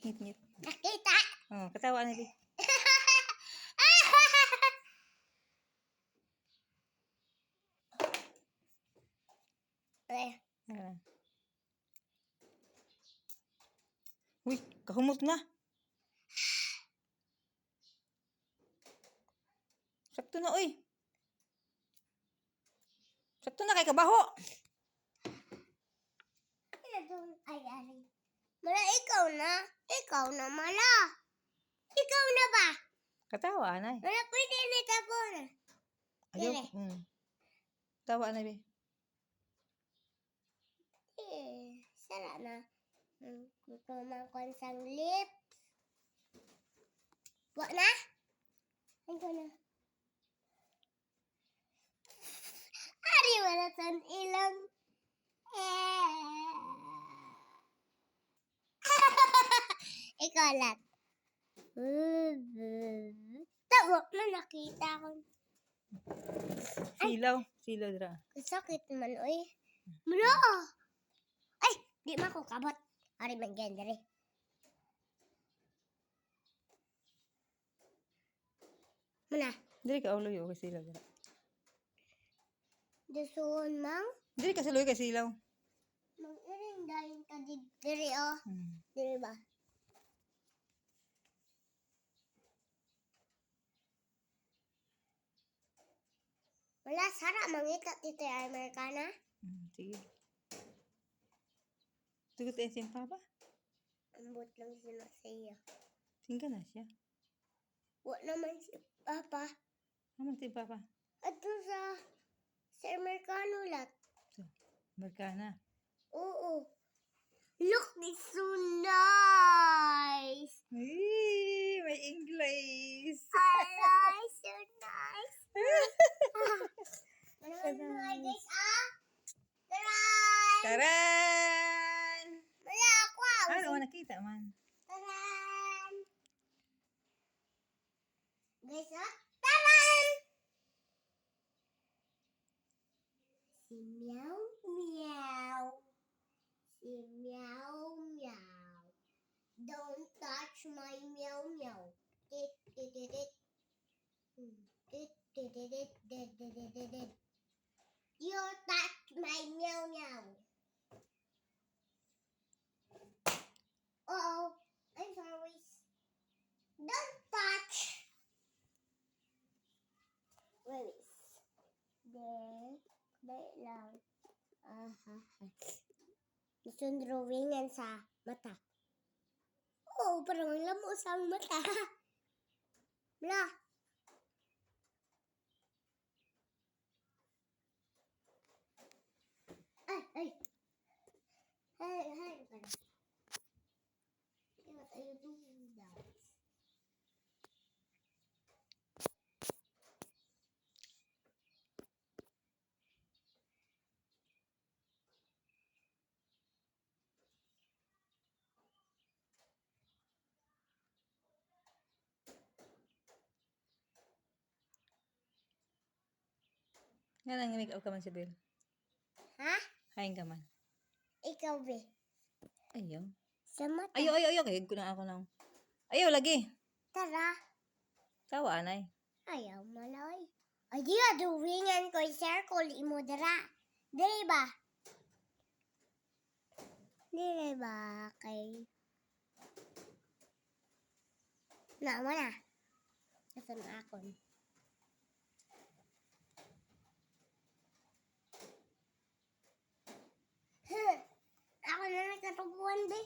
Ngit-ngit. Nakita? Oh, katawa na, Bi. Ah. Uy, kahumot na. Sakto na, uy. Sakto na kay kabaho. Ay, ari. Mala, ikaw na. Ikaw na, Mala. Ikaw na ba? Katawa na. Mala, pwede na tapon. Ayaw. Dili. Tawa na, Bi. Sara na. Kumangkon sang lips. Wa na? Ay, ko na. Ari, wala san ilang. Ikaw lang. Tawa na nakita ko. Silaw. Silaw dira. Sakit man, oy. Mula! Ay, di man ko kabot. Ari man gendere. Muna. Dili ka uloy o kay silaw dira. Dasuon mang. Dili ka suloy kay silaw. Mag-iring dahil ka diri, oh. Diri ba? Wala, Sara, mangita dito yung Amerikana. Sige. Tugot yung simpa ba? Ambot lang sila sa iyo. Singka na siya. Wa naman si Papa. Naman si Papa. At sa Amerikano lat. So, Amerikana. Oo. Look, it's so nice. Ay, may English. Alright, so nice. Manood mo nga guys, ah. Taray! Taran! Wala ako, ah. Ano nakita man? Taran! Guys, ah. Taran! Si Meow Meow. Si Meow Meow. Don't touch my Meow Meow. Dit, dit, dit, dit. Dit, dit, dit, dit, dit, dit, dit, dit, dit. You touch my Meow Meow. Uh-oh. I'm sorry. Don't touch. Wait. Dahil lang. Gusto drawingan sa mata. Oo, parang alam mo sa mata. Bla. Ay. What are you doing, guys? Nga nang make up ka man si Bill. Ha? Hain ka man. Ikaw, be. Ayaw. Sa mata. Ayaw. Kaya ko na ako nang. Ayaw lagi. Tara. Tawa anay. Ayaw malay. Ay, di ba duwingan ko circle imo dara. Dili ba? Dili ba kay... Naman na. Nasaan akon? Ako na nagkatubuan, be.